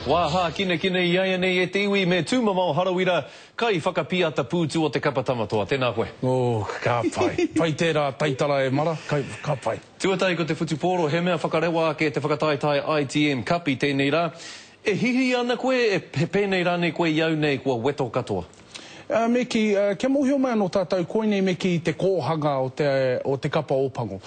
Waha, kine ia nei e te iwi me tūmamau harawira kai whakapiata pūtu o te kapa tamatoa. Tēnā koe. Ka pai. Pai tērā taitara e mara, ka pai. Tuatai ko te whutupōro, he mea whakarewa ke te whakataitai ITM Cup I tēnei rā. E hihi ana koe, e pēnei rā nei koe iau nei kua weto katoa? Meki, kia mohio mai anō tātou koinei meki te kōhanga o te kapa ōpango.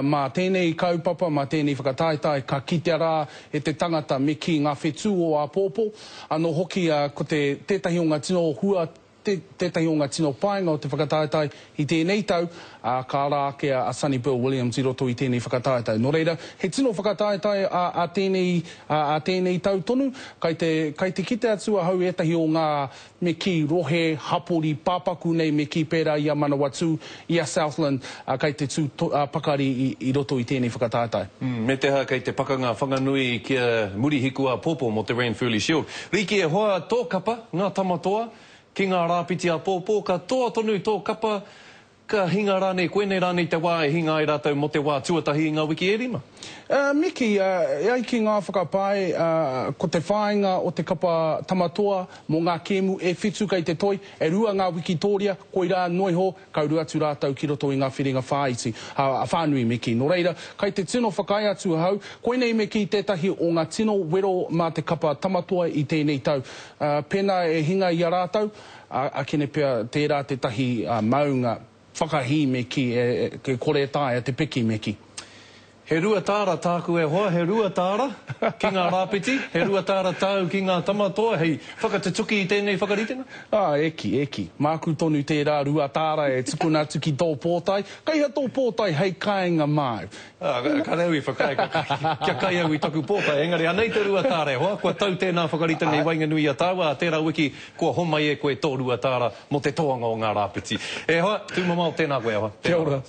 Mā tēnei kaupapa, mā tēnei whakataitai, ka kitea rā e te tangata meki ngā whetū o a pōpō. Anō hoki ko tētahi o ngā tino hua, tētahi o ngā tino paenga o te whakataitai I tēnei tau, ka rā ake a Sonny Bill Williams I roto I tēnei whakataitai. Nō reira, he tino whakataitai a tēnei tau tonu, kai te kite atua hau etahi o ngā meki rohe, hapori, pāpaku nei meki pērā I a Manawatu, I a Southland, kai te tū pakari I roto I tēnei whakataitai. Me te ha kai te pakanga whanganui kia murihiku a pōpō mo te Ranfurly Shield. Riki e hoa tō kapa, ngā tamatoa, ki ngā rāpiti a pōpō, ka toa tonu tō kapa, ka hinga rānei, koenei rānei te wā e hinga ai rātou mo te wā tuatahi I ngā wiki e rima? Miki, ai ki ngā whakapai, ko te whāinga o te kapa tamatoa, mo ngā kēmu e whitu kai te toi, e rua ngā wikitoria, koi rā noiho, kaurua atu rātou ki roto I ngā whiringa whāiti, whānui miki. Nō reira, kai te tino whakai atu hau, koenei miki tētahi o ngā tino wero mā te kapa tamatoa I tēnei tau. Pēnā e hinga I a rātou, a kene pia tērā te tahi maunga, whakahi meki, ke kore tāia te piki meki. He rua tāra tāku e hoa, he rua tāra ki ngā rāpiti, he rua tāra tāu ki ngā tamatoa, hei whakatatuki I tēnei whakaritenga? Eki. Māku tonu tērā rua tāra e tukuna atu ki tō pōtai. Kai ha tō pōtai hei kāinga māu. Ka reu I whakai, kia kai au I taku pōtai. Engari, anei te rua tāra e hoa, kua tau tēnā whakaritenga I wainganui a tāua, a tērā wiki, kua homai e koe tō rua tāra mo te toanga o ngā rāpiti. E hoa, tūmamau tēnā koe awa. Kia ora.